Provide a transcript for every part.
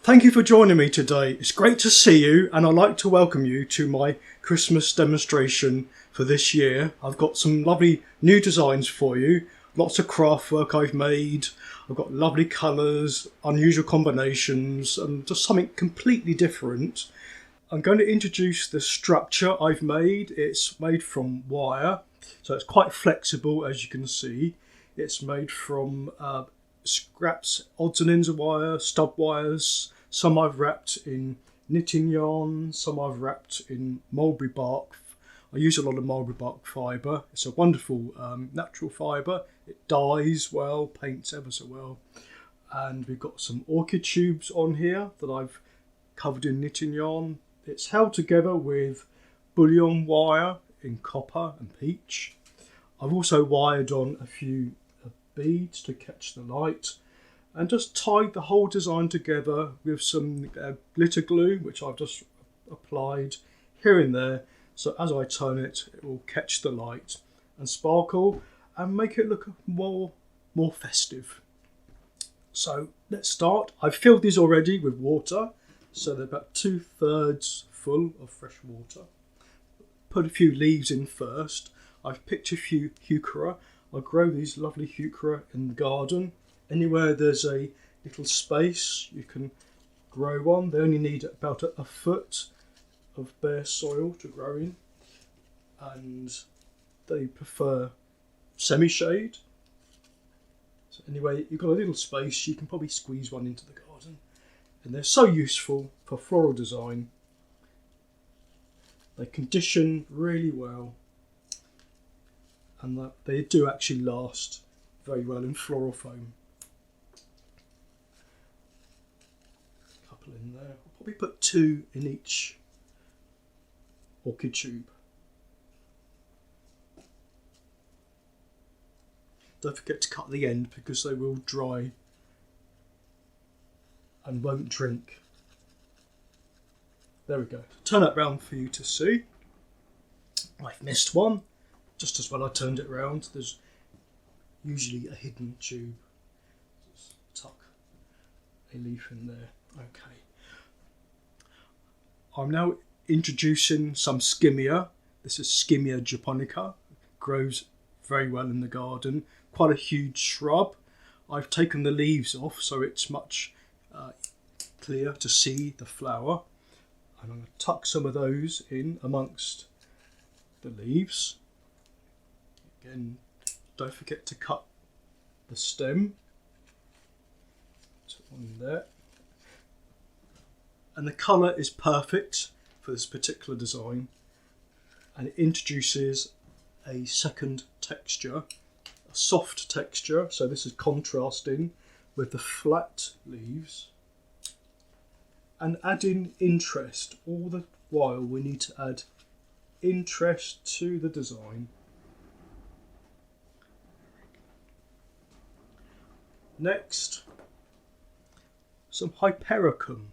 Thank you for joining me today. It's great to see you, and I'd like to welcome you to my Christmas demonstration for this year. I've got some lovely new designs for you, lots of craft work I've made. I've got lovely colours, unusual combinations, and just something completely different. I'm going to introduce the structure I've made. It's made from wire, so it's quite flexible, as you can see. It's made from scraps, odds and ends of wire, stud wires. Some I've wrapped in knitting yarn, some I've wrapped in mulberry bark. I use a lot of mulberry bark fibre. It's a wonderful natural fibre. It dyes well, paints ever so well. And we've got some orchid tubes on here that I've covered in knitting yarn. It's held together with bullion wire in copper and peach. I've also wired on a few beads to catch the light, and just tied the whole design together with some glitter glue, which I've just applied here and there, so as I turn it, it will catch the light and sparkle and make it look more festive. So let's start. I've filled these already with water, so they're about 2/3 full of fresh water. Put a few leaves in first. I've picked a few heuchera. I grow these lovely heuchera in the garden. Anywhere there's a little space, you can grow one. They only need about a foot of bare soil to grow in, and they prefer semi-shade. So anyway, you've got a little space, you can probably squeeze one into the garden, and they're so useful for floral design. They condition really well, and they do actually last very well in floral foam. A couple in there. I'll probably put 2 in each orchid tube. Don't forget to cut the end because they will dry and won't drink. There we go. Turn that round for you to see. I've missed one. Just as well I turned it round. There's usually a hidden tube. Just tuck a leaf in there. Okay. I'm now introducing some skimmia. This is Skimmia japonica. Grows very well in the garden. Quite a huge shrub. I've taken the leaves off so it's much clearer to see the flower. And I'm going to tuck some of those in amongst the leaves. Again, don't forget to cut the stem. Put one there. And the colour is perfect for this particular design, and it introduces a second texture, a soft texture, so this is contrasting with the flat leaves, and adding interest. All the while we need to add interest to the design. Next, some hypericum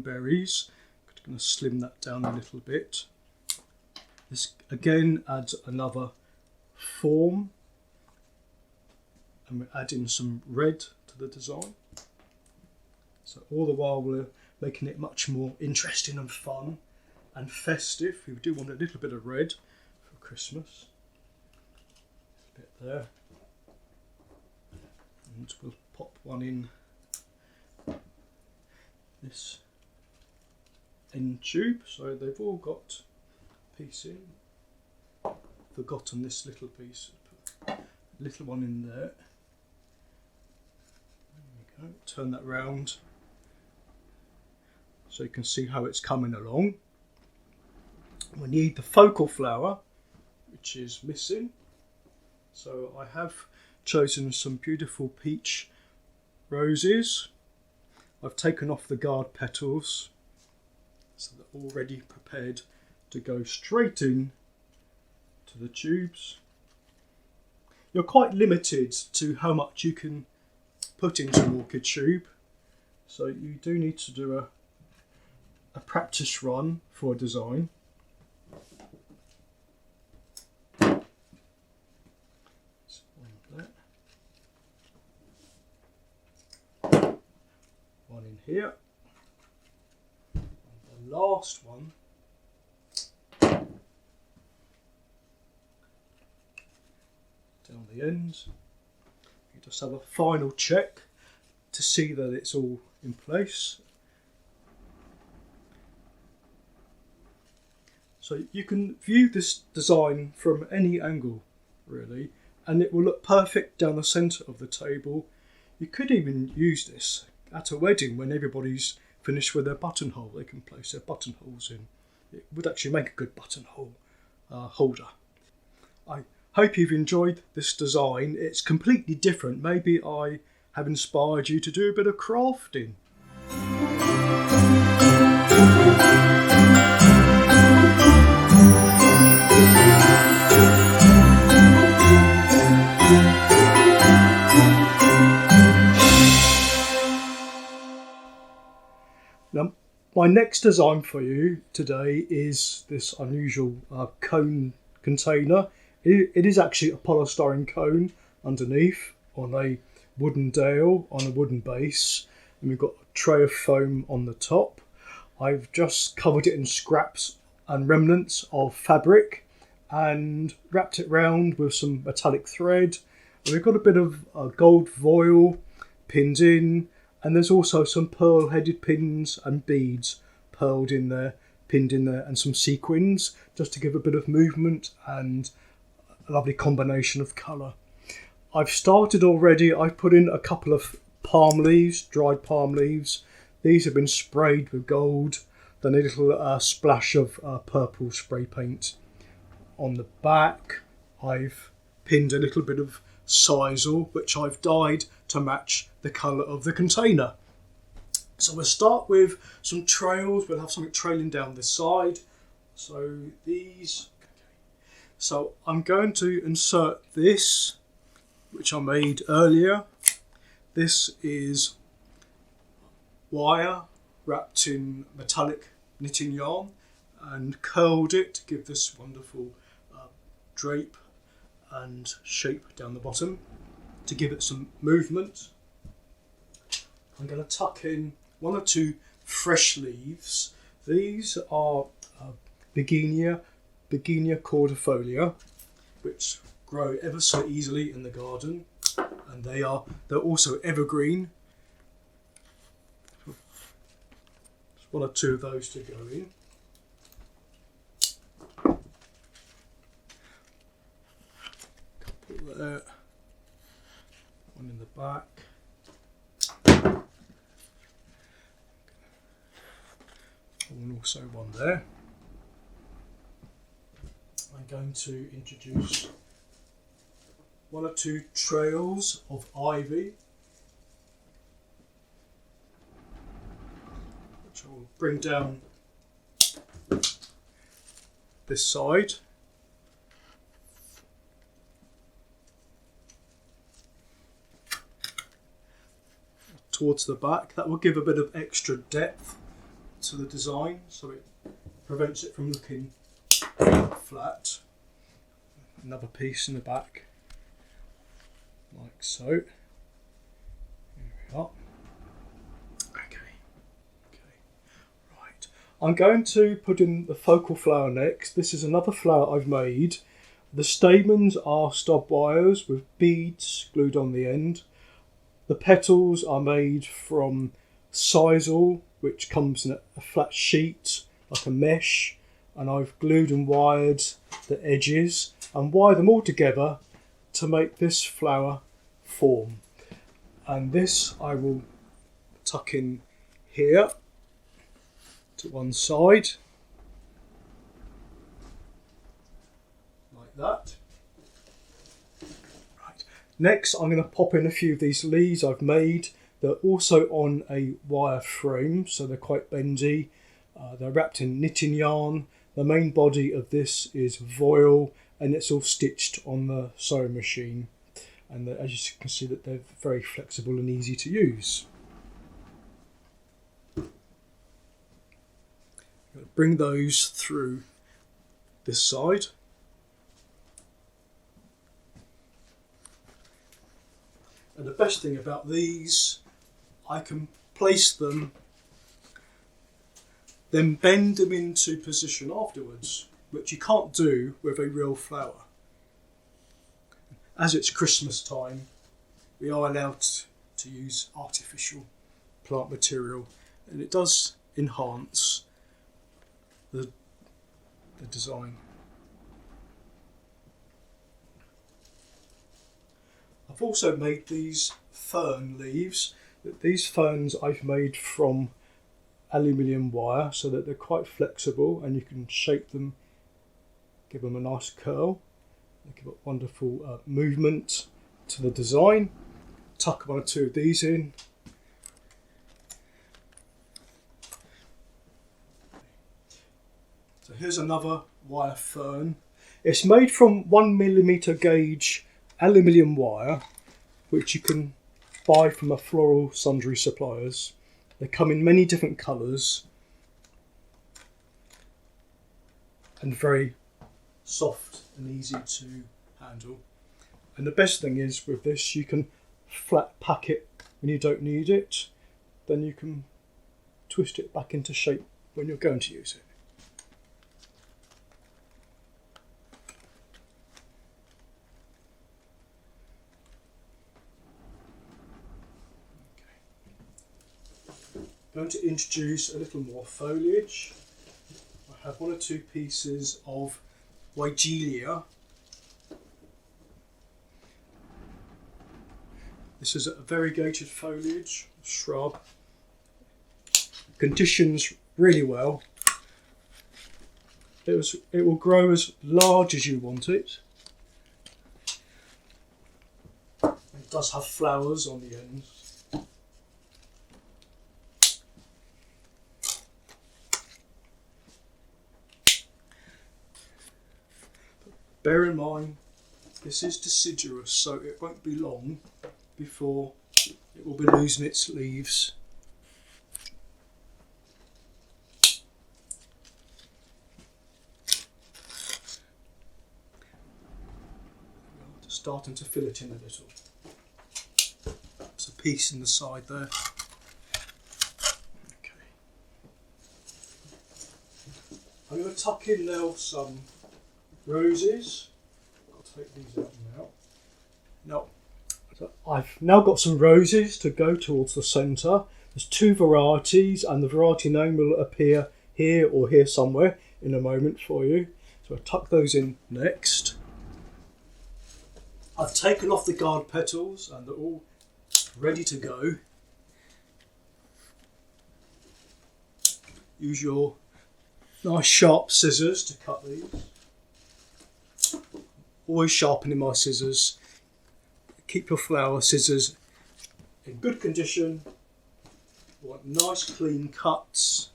berries. I'm going to slim that down a little bit. This again adds another form, and we're adding some red to the design. So all the while we're making it much more interesting and fun and festive. We do want a little bit of red for Christmas. A bit there. And we'll pop one in this end tube, so they've all got a piece in. Forgotten this little piece. Put a little one in there. There we go. Turn that round so you can see how it's coming along. We need the focal flower, which is missing. So I have chosen some beautiful peach roses. I've taken off the guard petals, so they're already prepared to go straight in to the tubes. You're quite limited to how much you can put into an orchid tube, so you do need to do a practice run for a design. One in here. And the last one down the end. You just have a final check to see that it's all in place. So you can view this design from any angle really, and it will look perfect down the centre of the table. You could even use this at a wedding when everybody's finished with their buttonhole. They can place their buttonholes in. It would actually make a good buttonhole holder. I hope you've enjoyed this design. It's completely different. Maybe I have inspired you to do a bit of crafting. Now, my next design for you today is this unusual cone container. It is actually a polystyrene cone underneath on a wooden dowel on a wooden base, and we've got a tray of foam on the top. I've just covered it in scraps and remnants of fabric and wrapped it round with some metallic thread. And we've got a bit of gold foil pinned in, and there's also some pearl-headed pins and beads pinned in there, and some sequins just to give a bit of movement and a lovely combination of colour. I've started already. I've put in a couple of palm leaves, dried palm leaves. These have been sprayed with gold, then a little splash of purple spray paint. On the back, I've pinned a little bit of sisal, which I've dyed to match the colour of the container. So we'll start with some trails. We'll have something trailing down this side. So these. So I'm going to insert this, which I made earlier. This is wire wrapped in metallic knitting yarn and curled it to give this wonderful drape and shape down the bottom to give it some movement. I'm going to tuck in one or two fresh leaves. These are Begonia cordifolia, which grow ever so easily in the garden, and they're also evergreen. Just one or two of those to go in. Couple there, one in the back. And also one there. I'm going to introduce one or two trails of ivy, which I will bring down this side. Towards the back. That will give a bit of extra depth to the design, so it prevents it from looking flat. Another piece in the back, like so. Here we are. Okay, right. I'm going to put in the focal flower next. This is another flower I've made. The stamens are stub wires with beads glued on the end. The petals are made from sisal, which comes in a flat sheet, like a mesh, and I've glued and wired the edges and wire them all together to make this flower form. And this I will tuck in here to one side, like that. Right. Next I'm going to pop in a few of these leaves I've made. They're also on a wire frame, so they're quite bendy. They're wrapped in knitting yarn. The main body of this is voile, and it's all stitched on the sewing machine. And as you can see, that they're very flexible and easy to use. I'm going to bring those through this side. And the best thing about these, I can place them then bend them into position afterwards, which you can't do with a real flower. As it's Christmas time, we are allowed to use artificial plant material, and it does enhance the design. I've also made these fern leaves. These ferns I've made from aluminium wire so that they're quite flexible and you can shape them, give them a nice curl. They give a wonderful movement to the design. Tuck one or two of these in. So here's another wire fern. It's made from 1mm gauge aluminium wire, which you can buy from a floral sundry suppliers. They come in many different colours and very soft and easy to handle. And the best thing is with this, you can flat pack it when you don't need it, then you can twist it back into shape when you're going to use it. I'm going to introduce a little more foliage. I have one or two pieces of Weigelia. This is a variegated foliage shrub. Conditions really well. It will grow as large as you want it. It does have flowers on the ends. Bear in mind, this is deciduous, so it won't be long before it will be losing its leaves. Just starting to fill it in a little. There's a piece in the side there. Okay. I'm going to tuck in now some roses. I'll take these out now. So I've now got some roses to go towards the centre. There's two varieties, and the variety name will appear here or here somewhere in a moment for you. So I'll tuck those in next. I've taken off the guard petals and they're all ready to go. Use your nice sharp scissors to cut these. Always sharpening my scissors. Keep your flower scissors in good condition. You want nice clean cuts.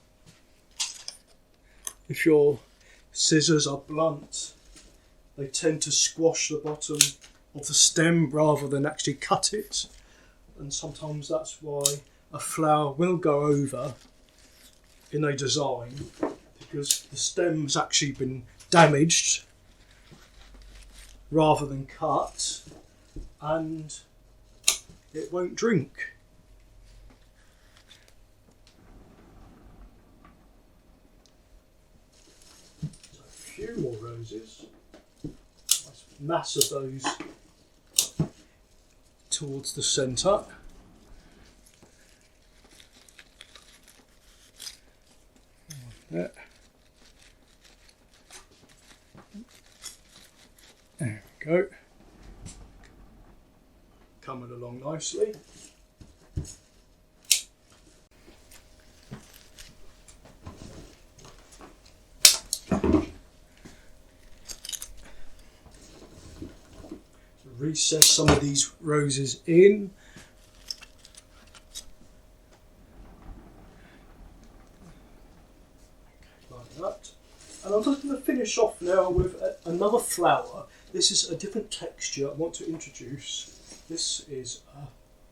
If your scissors are blunt, they tend to squash the bottom of the stem rather than actually cut it. And sometimes that's why a flower will go over in a design, because the stem's actually been damaged rather than cut, and it won't drink. So a few more roses. Nice mass of those towards the centre. There. There we go. Coming along nicely. Recess some of these roses in. Like that. And I'm just going to finish off now with another flower. This is a different texture I want to introduce. This is,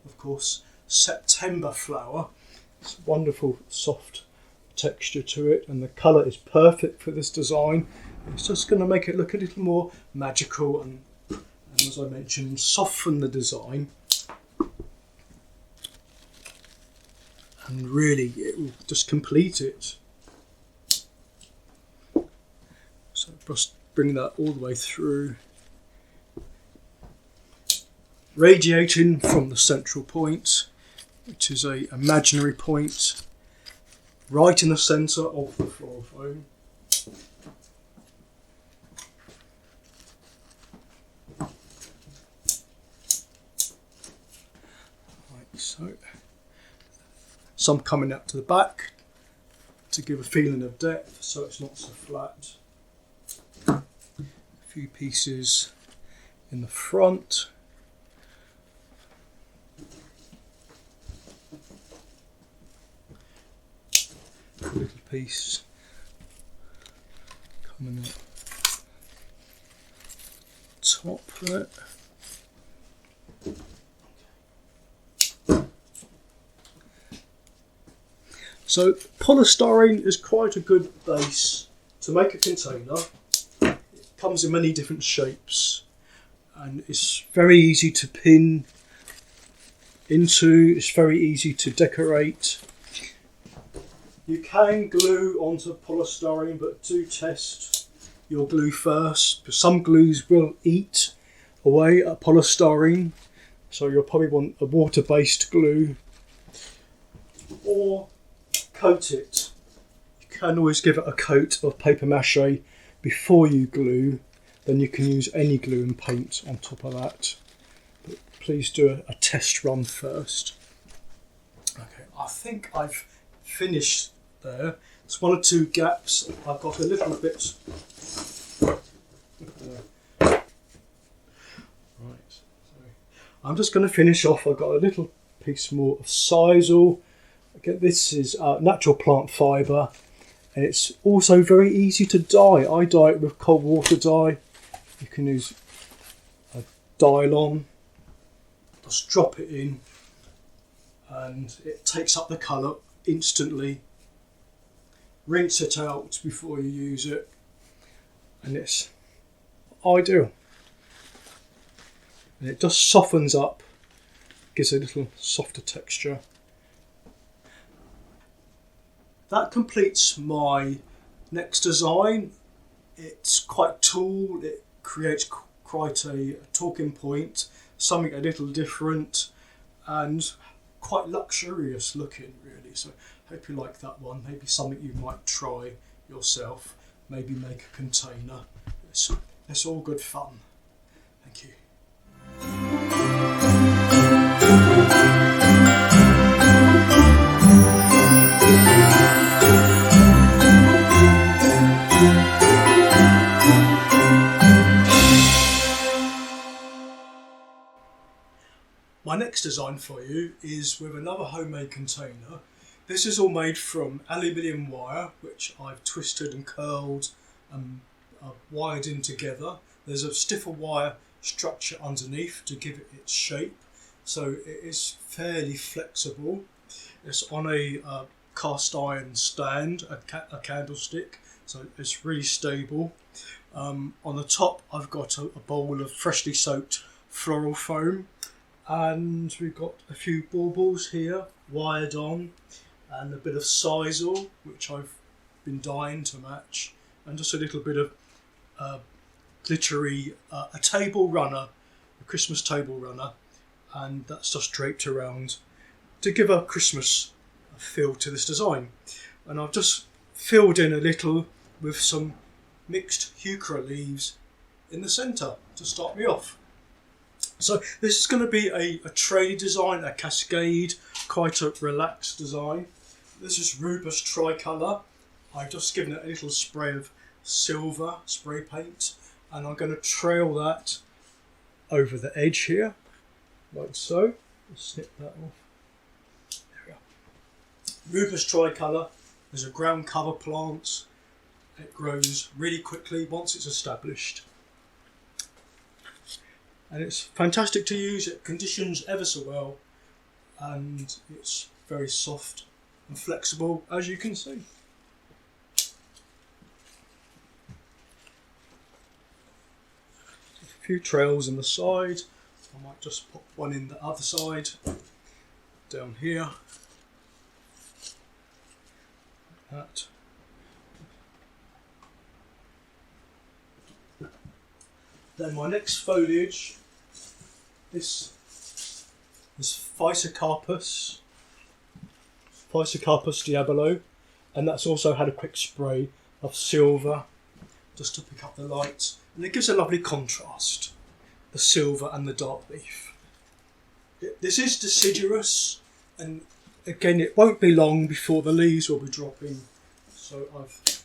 of course, September flower. It's a wonderful soft texture to it, and the colour is perfect for this design. It's just going to make it look a little more magical and as I mentioned, soften the design. And really, it will just complete it. Just bring that all the way through, radiating from the central point, which is a imaginary point right in the centre of the floral foam. Like so. Some coming out to the back to give a feeling of depth, so it's not so flat. A few pieces in the front. A little piece coming out top there. So polystyrene is quite a good base to make a container. It comes in many different shapes and it's very easy to pin into, it's very easy to decorate. You can glue onto polystyrene, but do test your glue first, because some glues will eat away at polystyrene, so you'll probably want a water-based glue, or coat it. You can always give it a coat of paper mache before you glue, then you can use any glue and paint on top of that. But please do a test run first. Okay, I think I've finished there. There's one or two gaps. I've got a little bit. Right, so I'm just going to finish off. I've got a little piece more of sisal. Again, this is natural plant fibre, and it's also very easy to dye. I dye it with cold water dye. You can use a Dylon. Just drop it in, and it takes up the colour instantly. Rinse it out before you use it, and it's ideal. And it just softens up, gives a little softer texture. That completes my next design. It's quite tall, it creates quite a talking point, something a little different and quite luxurious looking really. So hope you like that one. Maybe something you might try yourself. Maybe make a container. It's all good fun. Thank you. My next design for you is with another homemade container. This is all made from aluminium wire, which I've twisted and curled and wired in together. There's a stiffer wire structure underneath to give it its shape, so it is fairly flexible. It's on a cast iron stand, a candlestick, so it's really stable. On the top I've got a bowl of freshly soaked floral foam, and we've got a few baubles here wired on, and a bit of sisal which I've been dyeing to match, and just a little bit of glittery, a table runner, a Christmas table runner, and that's just draped around to give a Christmas feel to this design. And I've just filled in a little with some mixed heuchera leaves in the centre to start me off. So this is going to be a tray design, a cascade, quite a relaxed design. This is Rubus tricolour. I've just given it a little spray of silver spray paint, and I'm going to trail that over the edge here, like so. Let's snip that off. There we go. Rubus tricolour is a ground cover plant. It grows really quickly once it's established. And it's fantastic to use, it conditions ever so well, and it's very soft and flexible, as you can see. A few trails on the side. I might just pop one in the other side, down here, like that. Then my next foliage, this is Physocarpus Diabolo, and that's also had a quick spray of silver just to pick up the light, and it gives a lovely contrast, the silver and the dark leaf. This is deciduous, and again it won't be long before the leaves will be dropping, so I've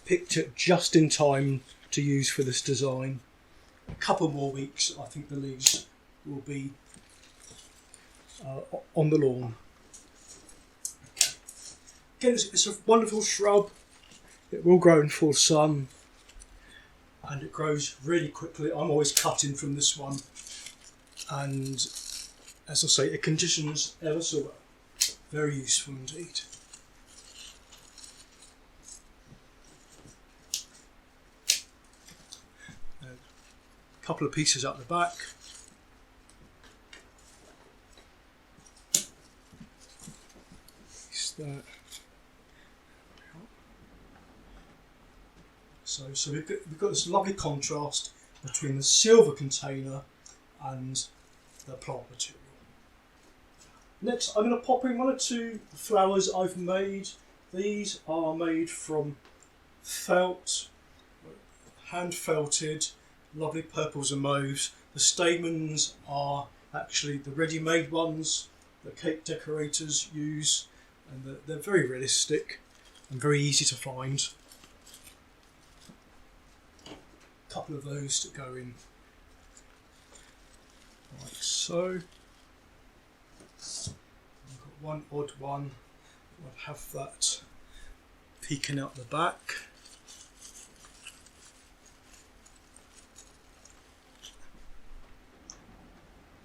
picked it just in time to use for this design. A couple more weeks, I think the leaves will be on the lawn. Again, it's a wonderful shrub. It will grow in full sun, and it grows really quickly. I'm always cutting from this one, and as I say, it conditions ever so well. Very useful indeed. A couple of pieces out the back. That. So we've got this lovely contrast between the silver container and the plant material. Next, I'm going to pop in one or two flowers I've made. These are made from felt, hand felted, lovely purples and mauves. The stamens are actually the ready-made ones that cake decorators use, and they're very realistic and very easy to find. A couple of those to go in, like so. I've got one odd one. I'll have that peeking out the back.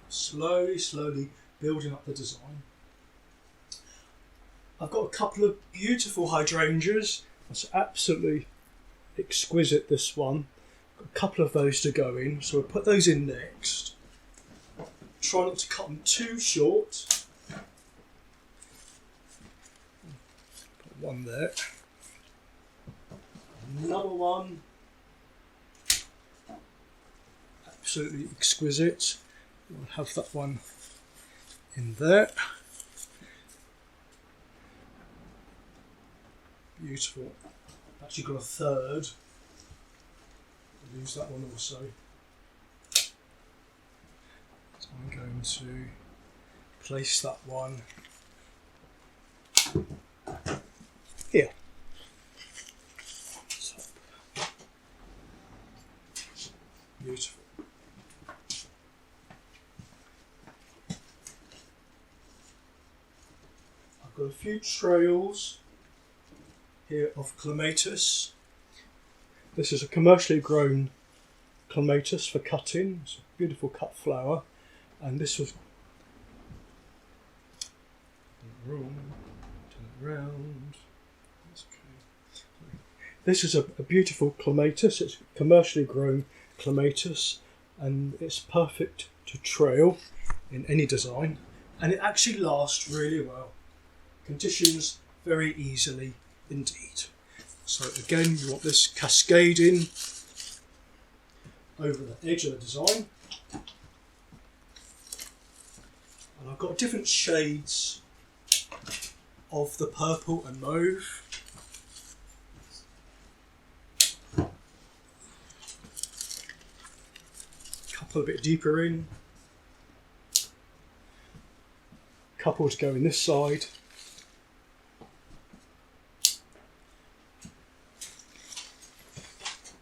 Slowly building up the design. I've got a couple of beautiful hydrangeas. That's absolutely exquisite, this one. Got a couple of those to go in, so we'll put those in next. Try not to cut them too short. Put one there. Another one. Absolutely exquisite. We'll have that one in there. Beautiful. Actually got a third. I'll use that one also. So I'm going to place that one here. Beautiful. I've got a few trails here of clematis. This is a commercially grown clematis for cutting. It's a beautiful cut flower, and this was turn it round. Okay. This is a beautiful clematis. It's commercially grown clematis, and it's perfect to trail in any design, and it actually lasts really well. Conditions very easily indeed. So again, you want this cascading over the edge of the design. And I've got different shades of the purple and mauve. Couple a bit deeper in. Couple to go in this side.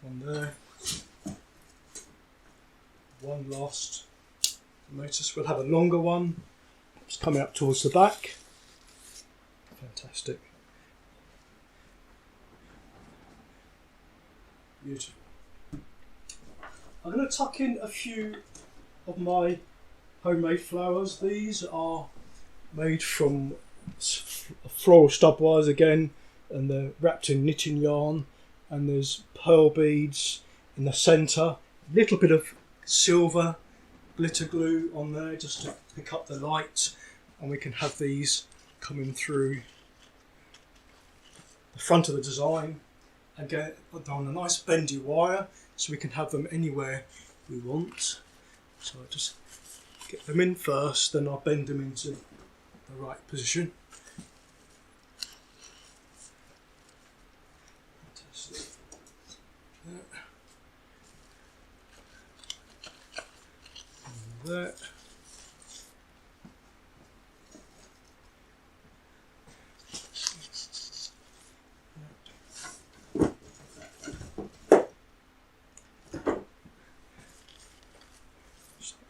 One there. One last. Notice we'll have a longer one. It's coming up towards the back. Fantastic. Beautiful. I'm going to tuck in a few of my homemade flowers. These are made from floral stub wires again, and they're wrapped in knitting yarn, and there's pearl beads in the centre, a little bit of silver glitter glue on there just to pick up the light, and we can have these coming through the front of the design, again on a nice bendy wire, so we can have them anywhere we want. So I just get them in first, then I'll bend them into the right position. There.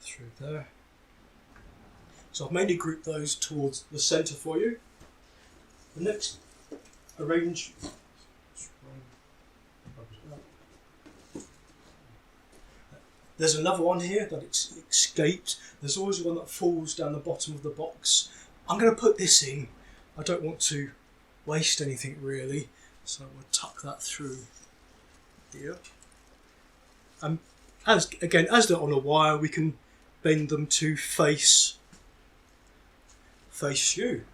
Through there. So I've mainly grouped those towards the centre for you. The next arrange. There's another one here that escaped. There's always one that falls down the bottom of the box. I'm going to put this in. I don't want to waste anything really, so we'll tuck that through here. As they're on a wire, we can bend them to face you.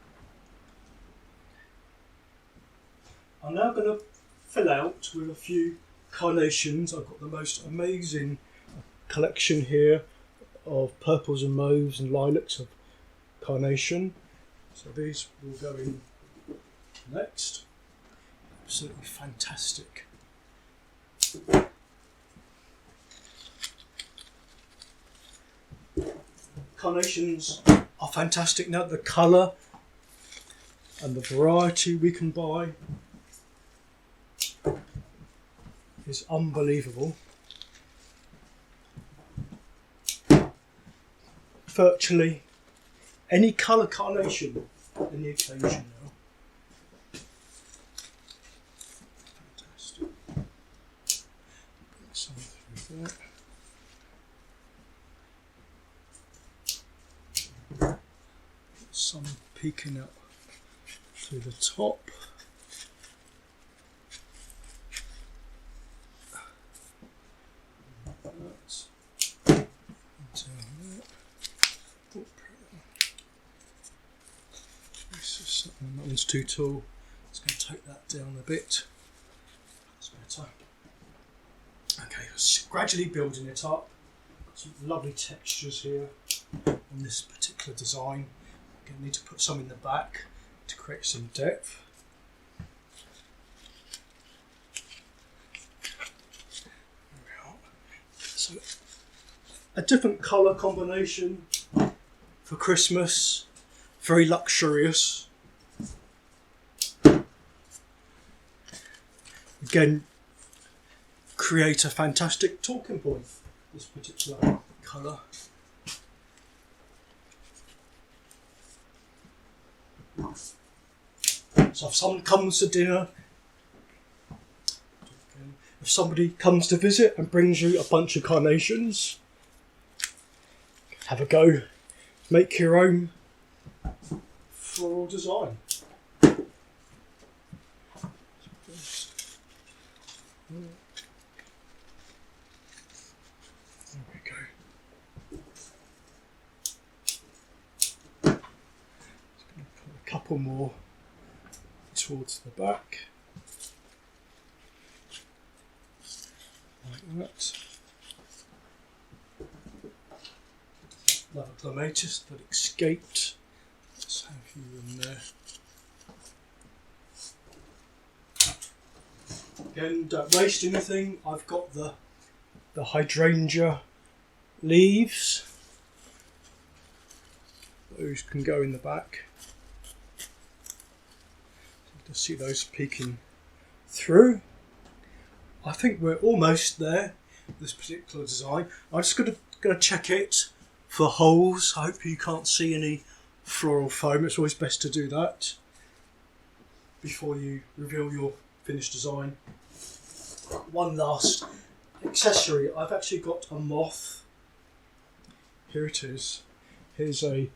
I'm now going to fill out with a few carnations. I've got the most amazing collection here of purples and mauves and lilacs of carnation. So these will go in next. Absolutely fantastic. Carnations are fantastic now. The colour and the variety we can buy is unbelievable. Virtually any colour carnation in the occasion now. Fantastic. Put some through there. Some peeking out through the top. That's down there. That one's too tall. It's going to take that down a bit. That's better. Okay, gradually building it up. Got some lovely textures here on this particular design. I'm going to need to put some in the back to create some depth. There we are. So a different colour combination for Christmas. Very luxurious. Again, create a fantastic talking point, this particular colour. So if someone comes to dinner, if somebody comes to visit and brings you a bunch of carnations, have a go, make your own floral design. There we go. Just going to put a couple more towards the back, like that. Another clematis that escaped. Let's have you in there. Again, don't waste anything. I've got the hydrangea leaves. Those can go in the back. You can see those peeking through. I think we're almost there with this particular design. I'm just going to check it for holes. I hope you can't see any floral foam. It's always best to do that before you reveal your finished design. One last accessory. I've actually got a moth. Here it is. Here's a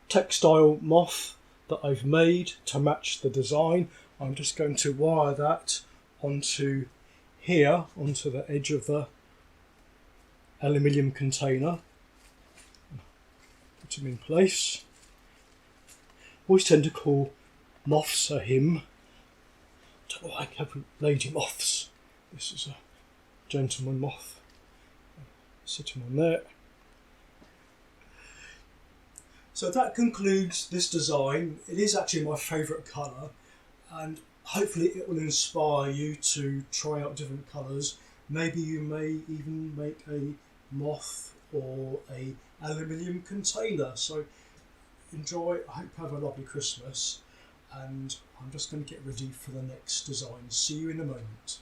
textile moth that I've made to match the design. I'm just going to wire that onto here, onto the edge of the aluminium container. Put them in place. Always tend to call moths a hymn. don't know why I have lady moths. This is a gentleman moth sitting on there. So that concludes this design. It is actually my favourite colour, and hopefully it will inspire you to try out different colours. Maybe you may even make a moth or a aluminium container. So enjoy. I hope you have a lovely Christmas, and I'm just going to get ready for the next design. See you in a moment.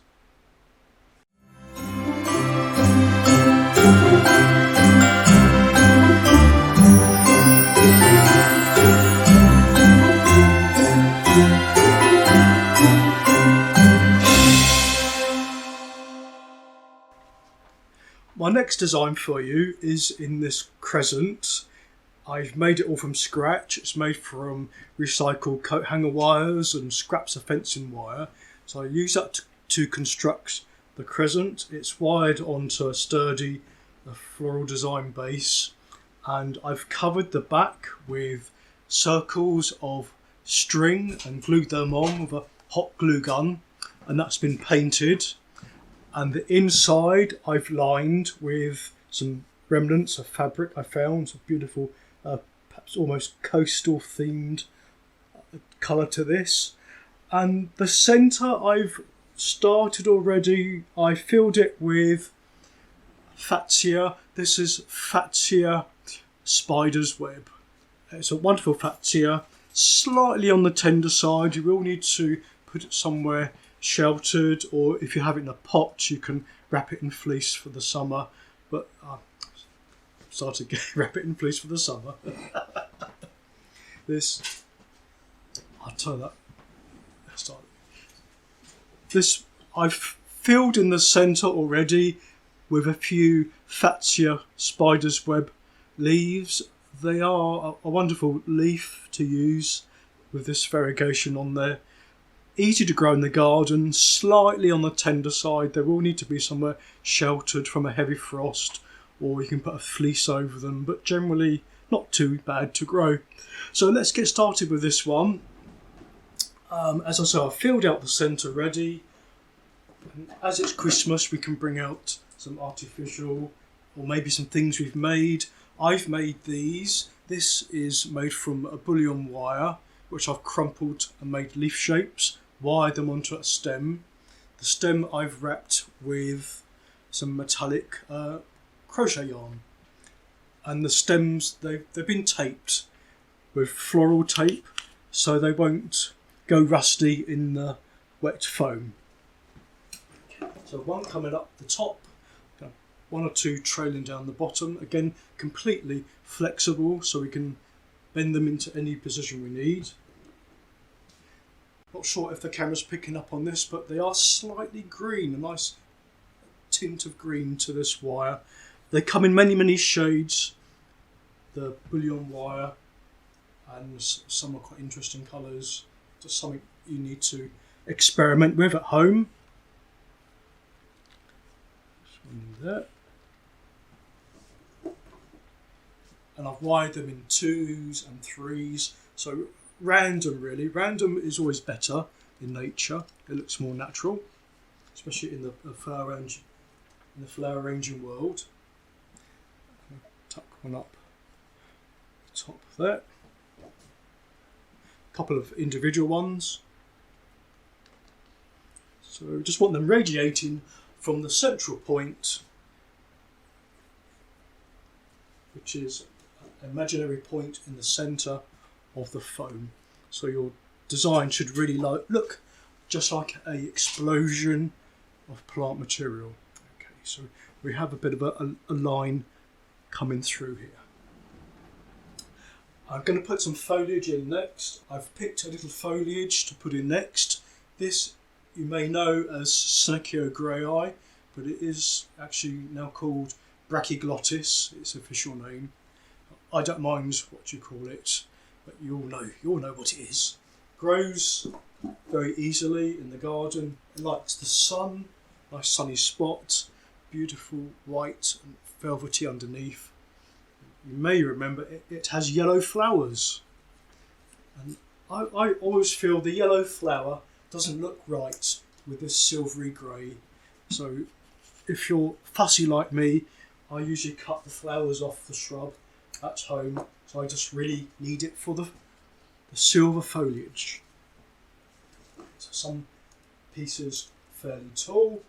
My next design for you is in this crescent. I've made it all from scratch. It's made from recycled coat hanger wires and scraps of fencing wire. So I use that to construct the crescent. It's wired onto a sturdy floral design base, and I've covered the back with circles of string and glued them on with a hot glue gun, and that's been painted. And the inside I've lined with some remnants of fabric I found, some beautiful, perhaps almost coastal themed colour to this. And the centre I've started already. I filled it with Fatsia. This is Fatsia spider's web. It's a wonderful Fatsia, slightly on the tender side. You will need to put it somewhere sheltered, or if you have it in a pot you can wrap it in fleece for the summer, but started to wrap it in fleece for the summer. This, I'll tell that. This I've filled in the centre already with a few Fatsia spider's web leaves. They are a wonderful leaf to use with this variegation on there. Easy to grow in the garden, slightly on the tender side. They will need to be somewhere sheltered from a heavy frost, or you can put a fleece over them, but generally not too bad to grow. So let's get started with this one. As I said, I've filled out the centre ready. And as it's Christmas, we can bring out some artificial, or maybe some things we've made. I've made these. This is made from a bullion wire, which I've crumpled and made leaf shapes, wired them onto a stem. The stem I've wrapped with some metallic crochet yarn, and the stems they've been taped with floral tape so they won't go rusty in the wet foam. So one coming up the top, one or two trailing down the bottom, again completely flexible so we can bend them into any position we need. Not sure if the camera's picking up on this, but they are slightly green, a nice tint of green to this wire. They come in many shades, the bullion wire, and some are quite interesting colours. Just something you need to experiment with at home. There. And I've wired them in 2s and 3s, so random really. Random is always better in nature. It looks more natural, especially in the flower arranging world. Tuck one up the top there. A couple of individual ones. So just want them radiating from the central point, which is an imaginary point in the centre of the foam. So your design should really look just like an explosion of plant material. Okay, so we have a bit of a line coming through here. I'm going to put some foliage in next. I've picked a little foliage to put in next. This you may know as Snecchio Grayi, but it is actually now called Brachyglottis, its official name. I don't mind what you call it, but you all know what it is. Grows very easily in the garden. It likes the sun, nice sunny spot, beautiful white and velvety underneath. You may remember it has yellow flowers, and I always feel the yellow flower doesn't look right with this silvery grey. So if you're fussy like me, I usually cut the flowers off the shrub at home, so I just really need it for the silver foliage. So some pieces fairly tall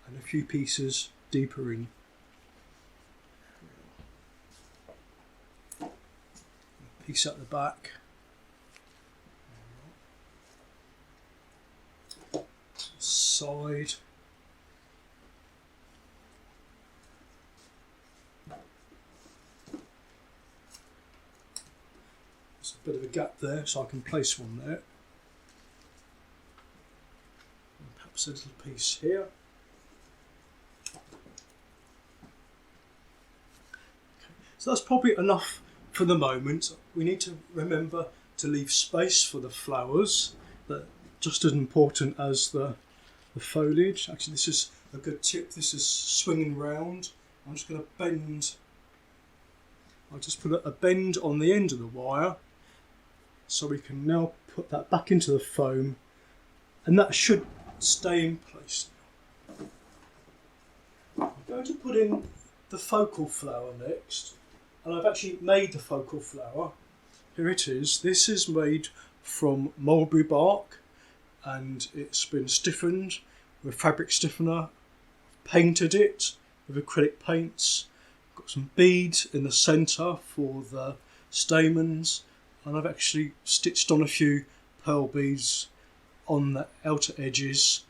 and a few pieces deeper in. A piece at the back. Side. There's a bit of a gap there, so I can place one there. And perhaps a little piece here. Okay. So that's probably enough for the moment. We need to remember to leave space for the flowers. That just as important as the foliage. Actually, this is a good tip. This is swinging round. I'm just going to bend. I'll just put a bend on the end of the wire, so we can now put that back into the foam, and that should stay in place. I'm going to put in the focal flower next, and I've actually made the focal flower. Here it is. This is made from mulberry bark, and it's been stiffened with fabric stiffener, painted it with acrylic paints, got some beads in the centre for the stamens, and I've actually stitched on a few pearl beads on the outer edges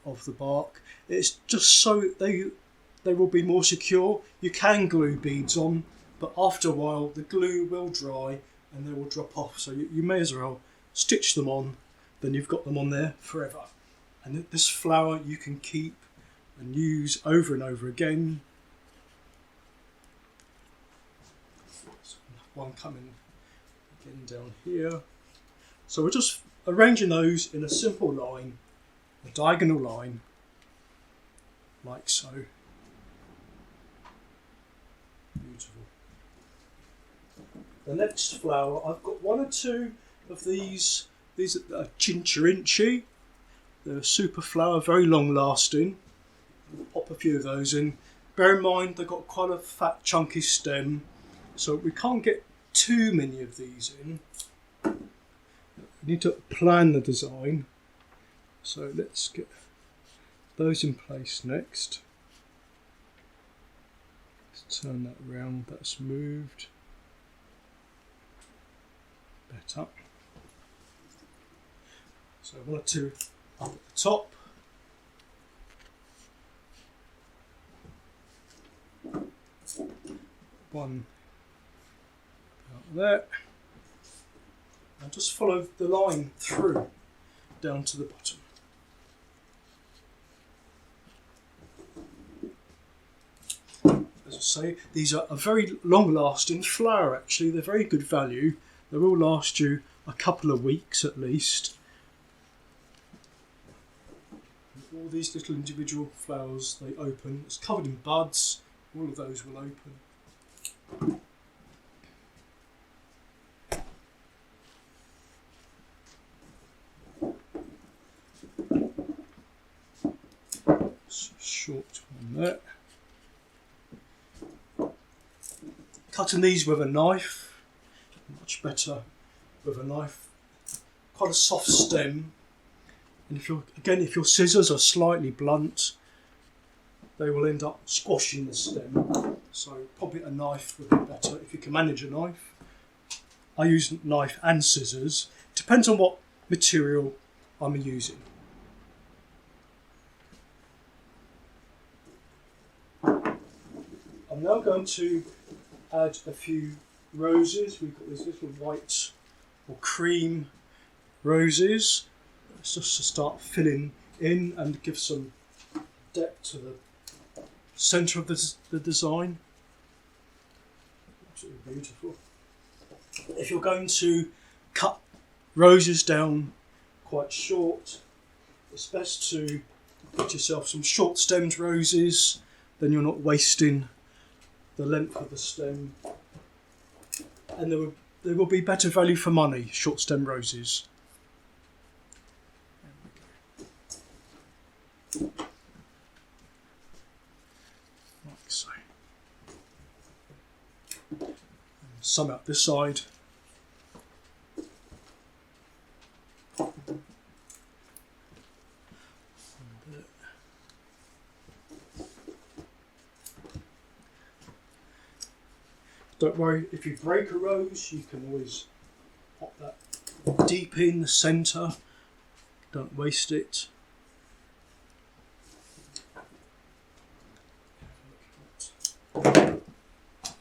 of the bark. It's just so they will be more secure. You can glue beads on, but after a while the glue will dry and they will drop off, so you may as well stitch them on, then you've got them on there forever. And this flower you can keep and use over and over again. So one coming again down here. So we're just arranging those in a simple line, a diagonal line, like so. Beautiful. The next flower, I've got one or two of these. These are chincherinchi. They're a super flower, very long lasting. I'll pop a few of those in. Bear in mind they've got quite a fat chunky stem, so we can't get too many of these in. We need to plan the design. So let's get those in place next. Let's turn that around, that's moved. Better. So one or two up at the top. One out there. And just follow the line through down to the bottom. As I say, these are a very long-lasting flower actually. They're very good value. They will last you a couple of weeks at least. All these little individual flowers, they open. It's covered in buds. All of those will open. Short one there. Cutting these with a knife, much better with a knife. Quite a soft stem. And if your scissors are slightly blunt, they will end up squashing the stem. So probably a knife would be better if you can manage a knife. I use knife and scissors. Depends on what material I'm using. I'm now going to add a few roses. We've got these little white or cream roses. It's just to start filling in and give some depth to the centre of the design. Absolutely beautiful. If you're going to cut roses down quite short, it's best to get yourself some short stemmed roses, then you're not wasting the length of the stem, and there will be better value for money, short stem roses. Some out this side. Don't worry, if you break a rose, you can always pop that deep in the centre. Don't waste it. The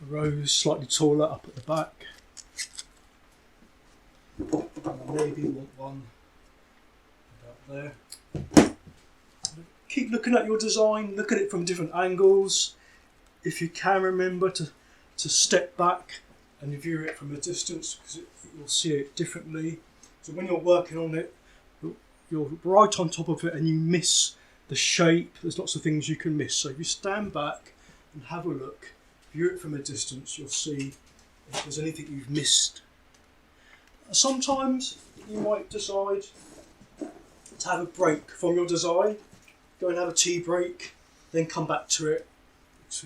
rose slightly taller up at the back. And maybe want one about there. Keep looking at your design, look at it from different angles. If you can, remember to step back and view it from a distance, because you'll see it differently. So when you're working on it, you're right on top of it and you miss the shape. There's lots of things you can miss. So if you stand back and have a look, view it from a distance, you'll see if there's anything you've missed. Sometimes you might decide to have a break from your design, go and have a tea break, then come back to it. So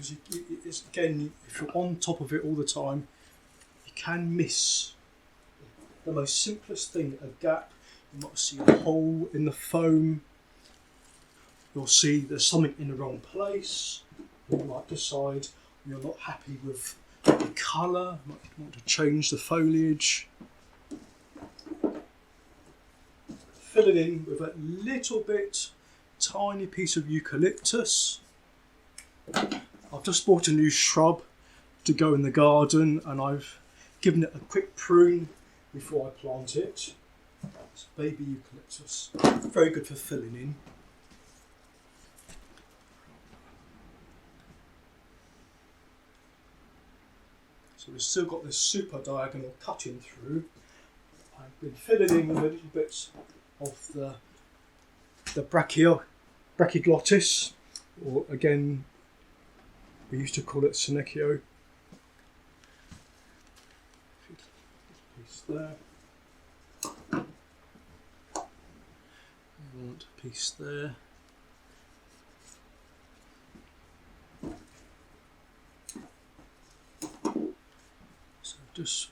again, if you're on top of it all the time, you can miss the most simplest thing, a gap. You might see a hole in the foam. You'll see there's something in the wrong place. You might decide you're not happy with the colour, you might want to change the foliage. Fill it in with a little bit, tiny piece of eucalyptus. I've just bought a new shrub to go in the garden and I've given it a quick prune before I plant it. It's baby eucalyptus, very good for filling in. So we've still got this super diagonal cutting through. I've been filling in with a little bit of the brachioglottis, or again, we used to call it Senecio. Piece there. We want a piece there. So just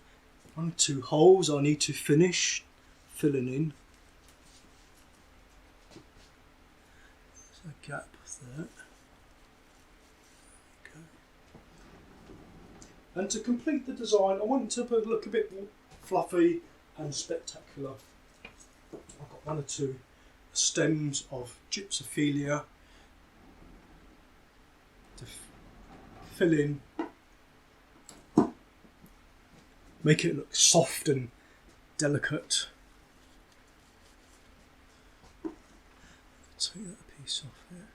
1 or 2 holes I need to finish filling in. There's a gap there. And to complete the design, I want it to look a bit more fluffy and spectacular. I've got 1 or 2 stems of gypsophilia to fill in, make it look soft and delicate. Take that piece off here.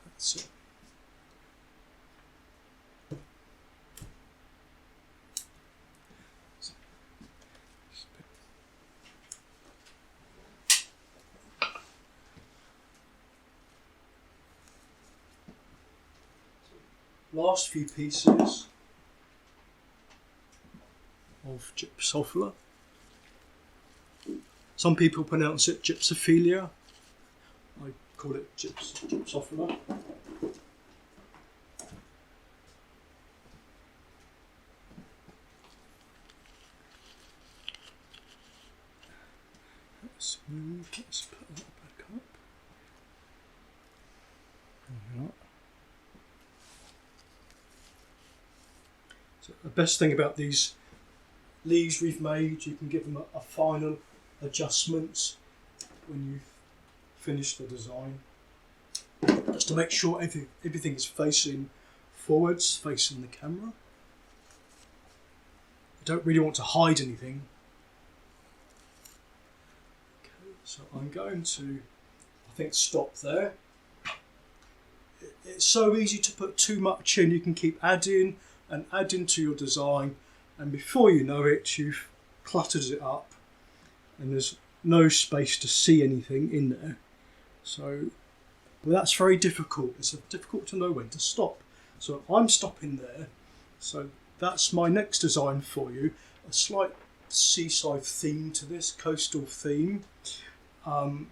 That's it. Last few pieces of gypsophila. Some people pronounce it gypsophilia. I call it gypsophila. Let's move, let's put that back up. There we are. So the best thing about these leaves we've made, you can give them a final adjustment when you've finished the design, just to make sure everything is facing forwards, facing the camera. You don't really want to hide anything. Okay, so I'm going to, I think, stop there. It's so easy to put too much in. You can keep adding and adding to your design, and before you know it, you've cluttered it up and there's no space to see anything in there. So, but that's very difficult. It's difficult to know when to stop. So I'm stopping there. So that's my next design for you. A slight seaside theme to this, coastal theme. I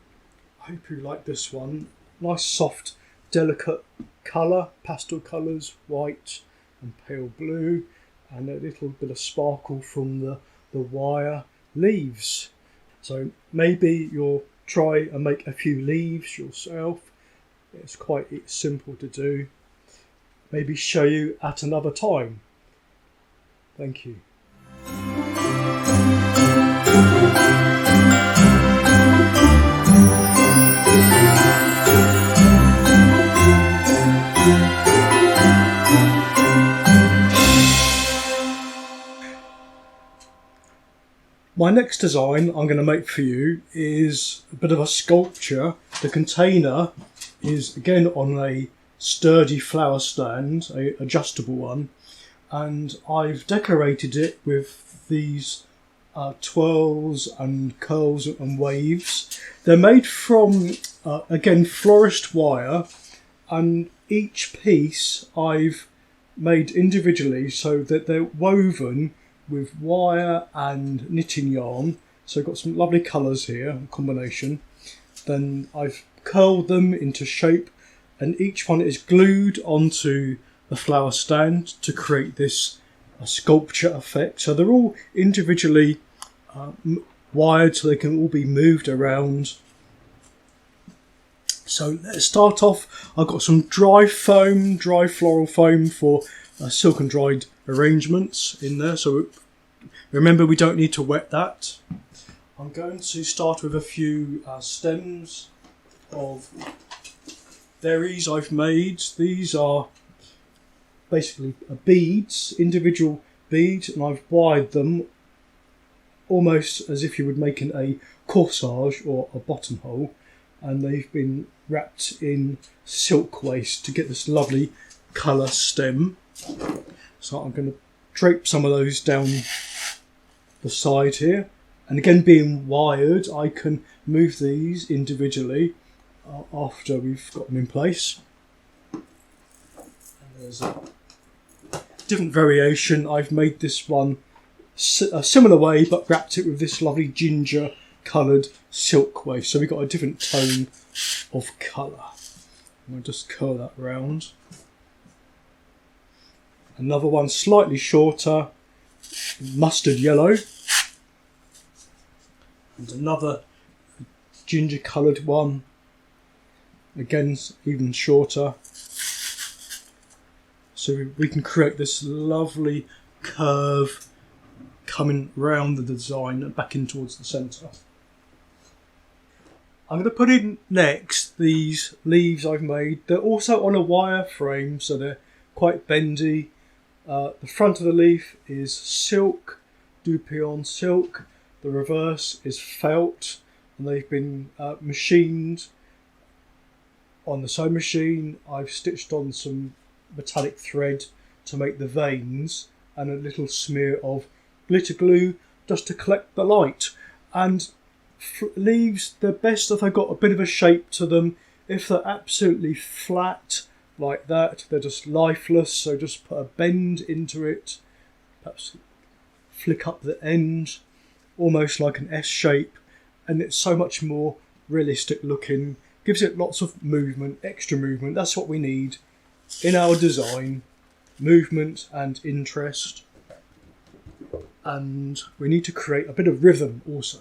hope you like this one. Nice, soft, delicate colour, pastel colours, white and pale blue. and a little bit of sparkle from the wire leaves. So maybe you'll try and make a few leaves yourself. It's quite simple to do. Maybe show you at another time. Thank you. My next design I'm going to make for you is a bit of a sculpture. The container is again on a sturdy flower stand, a adjustable one, and I've decorated it with these twirls and curls and waves. They're made from again florist wire, and each piece I've made individually so that they're woven with wire and knitting yarn. So I've got some lovely colours here, a combination. Then I've curled them into shape, and each one is glued onto the flower stand to create this sculpture effect. So they're all individually wired so they can all be moved around. So let's start off. I've got some dry floral foam for silk and dried arrangements in there. So remember, we don't need to wet that. I'm going to start with a few stems of berries I've made. These are basically beads, individual beads, and I've wired them almost as if you would making a corsage or a buttonhole, and they've been wrapped in silk waste to get this lovely colour stem. So I'm going to drape some of those down the side here, and again being wired I can move these individually after we've got them in place. And there's a different variation. I've made this one a similar way but wrapped it with this lovely ginger coloured silk waste, so we've got a different tone of colour. I'll just curl that round. Another one slightly shorter, mustard yellow, and another ginger coloured one, again even shorter, so we can create this lovely curve coming round the design and back in towards the centre. I'm going to put in next these leaves I've made. They're also on a wire frame, so they're quite bendy. The front of the leaf is silk, Dupion silk. The reverse is felt, and they've been machined on the sewing machine. I've stitched on some metallic thread to make the veins, and a little smear of glitter glue just to collect the light. And leaves, they're best if they've got a bit of a shape to them. If they're absolutely flat like that, they're just lifeless, so just put a bend into it, perhaps flick up the end, almost like an S shape, and it's so much more realistic looking, gives it lots of movement, extra movement. That's what we need in our design, movement and interest, and we need to create a bit of rhythm also.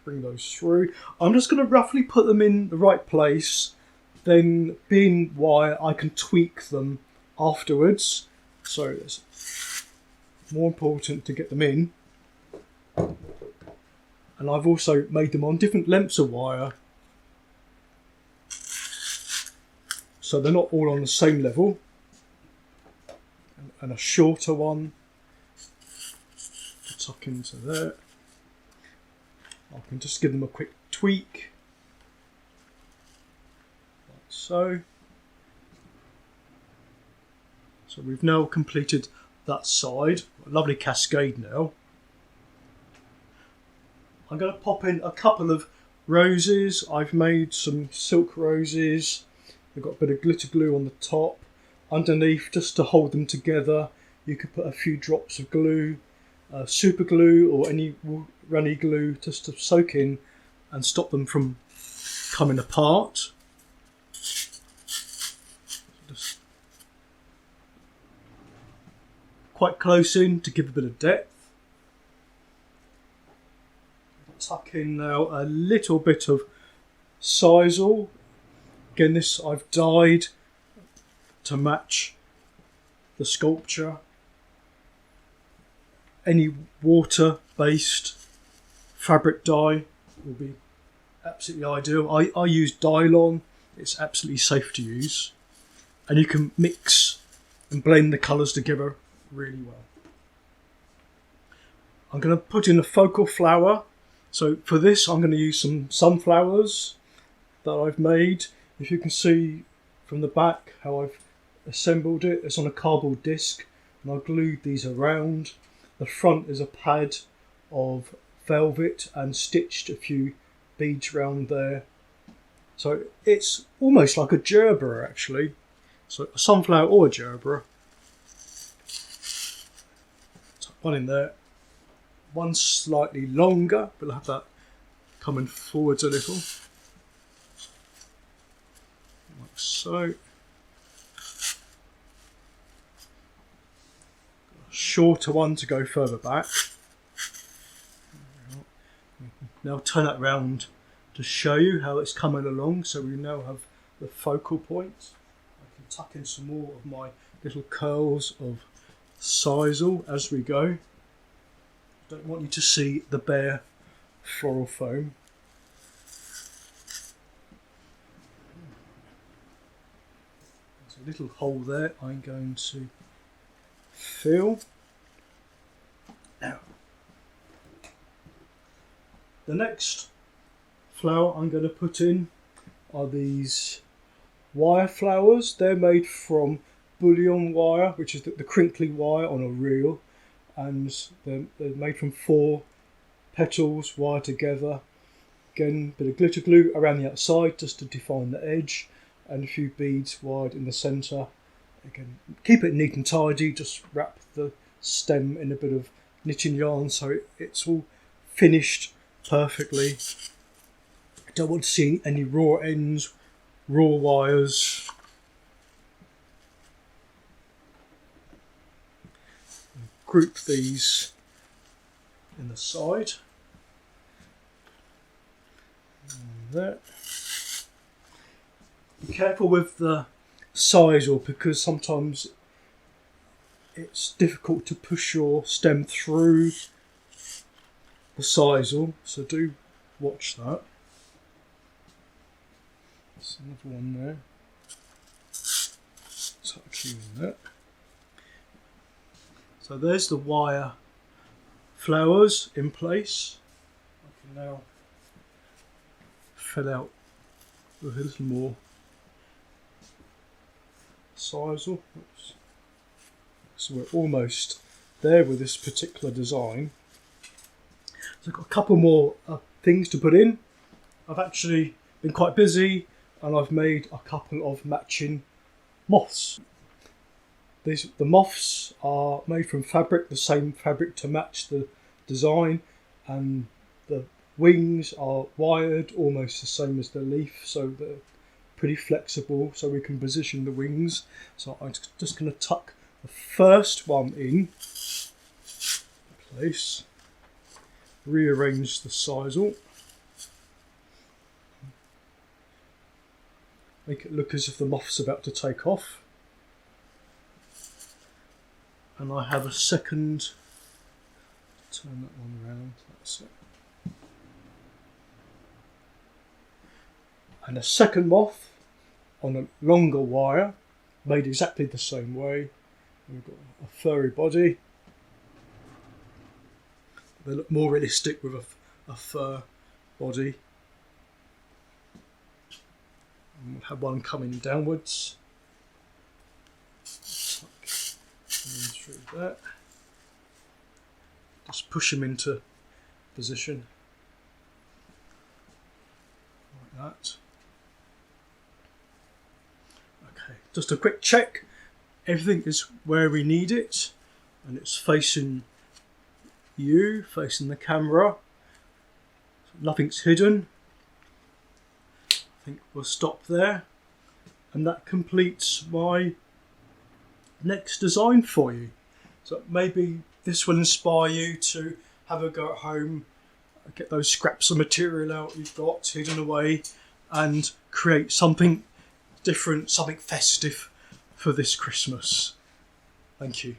Bring those through. I'm just going to roughly put them in the right place, then being wire I can tweak them afterwards, so it's more important to get them in. And I've also made them on different lengths of wire, so they're not all on the same level, and a shorter one to tuck into there. I can just give them a quick tweak, like so. So we've now completed that side. A lovely cascade now. I'm going to pop in a couple of roses. I've made some silk roses. I've got a bit of glitter glue on the top. Underneath, just to hold them together, you could put a few drops of glue, super glue or any runny glue, just to soak in and stop them from coming apart. Just quite close in to give a bit of depth. Tuck in now a little bit of sisal. Again, this I've dyed to match the sculpture. Any water-based fabric dye will be absolutely ideal. I use Dylon. It's absolutely safe to use, and you can mix and blend the colours together really well. I'm going to put in a focal flower. So for this I'm going to use some sunflowers that I've made. If you can see from the back how I've assembled it, it's on a cardboard disc and I glued these around. The front is a pad of velvet and stitched a few beads around there. So it's almost like a gerbera actually. So a sunflower or a gerbera. Tuck one in there. One slightly longer, but I'll have that coming forwards a little. Like so. A shorter one to go further back. Now turn that round to show you how it's coming along, so we now have the focal point. I can tuck in some more of my little curls of sisal as we go. Don't want you to see the bare floral foam. There's a little hole there I'm going to fill. Now, the next flower I'm going to put in are these wire flowers. They're made from bullion wire, which is the crinkly wire on a reel. And they're made from 4 petals wired together. Again, a bit of glitter glue around the outside just to define the edge, and a few beads wired in the centre. Again, keep it neat and tidy, just wrap the stem in a bit of knitting yarn so it's all finished perfectly. I don't want to see any raw ends, raw wires. Group these in the side. And there. Be careful with the sisal because sometimes it's difficult to push your stem through the sisal, so do watch that. There's another one there. Tuck you in there. So there's the wire flowers in place. I can now fill out with a little more sisal. Oops. So we're almost there with this particular design. So I've got a couple more things to put in. I've actually been quite busy and I've made a couple of matching moths. The moths are made from fabric, the same fabric to match the design, and the wings are wired almost the same as the leaf, so they're pretty flexible, so we can position the wings. So I'm just going to tuck the first one in place, rearrange the sisal, make it look as if the moth's about to take off. And I have a second, turn that one around, that's it. And a second moth on a longer wire, made exactly the same way. We've got a furry body. They look more realistic with a fur body. And we'll have one coming downwards. Through that. Just push them into position like that. Okay, just a quick check. Everything is where we need it, and it's facing you, facing the camera. So nothing's hidden. I think we'll stop there, and that completes my next design for you. So maybe this will inspire you to have a go at home, get those scraps of material out you've got hidden away, and create something different, something festive for this Christmas. Thank you.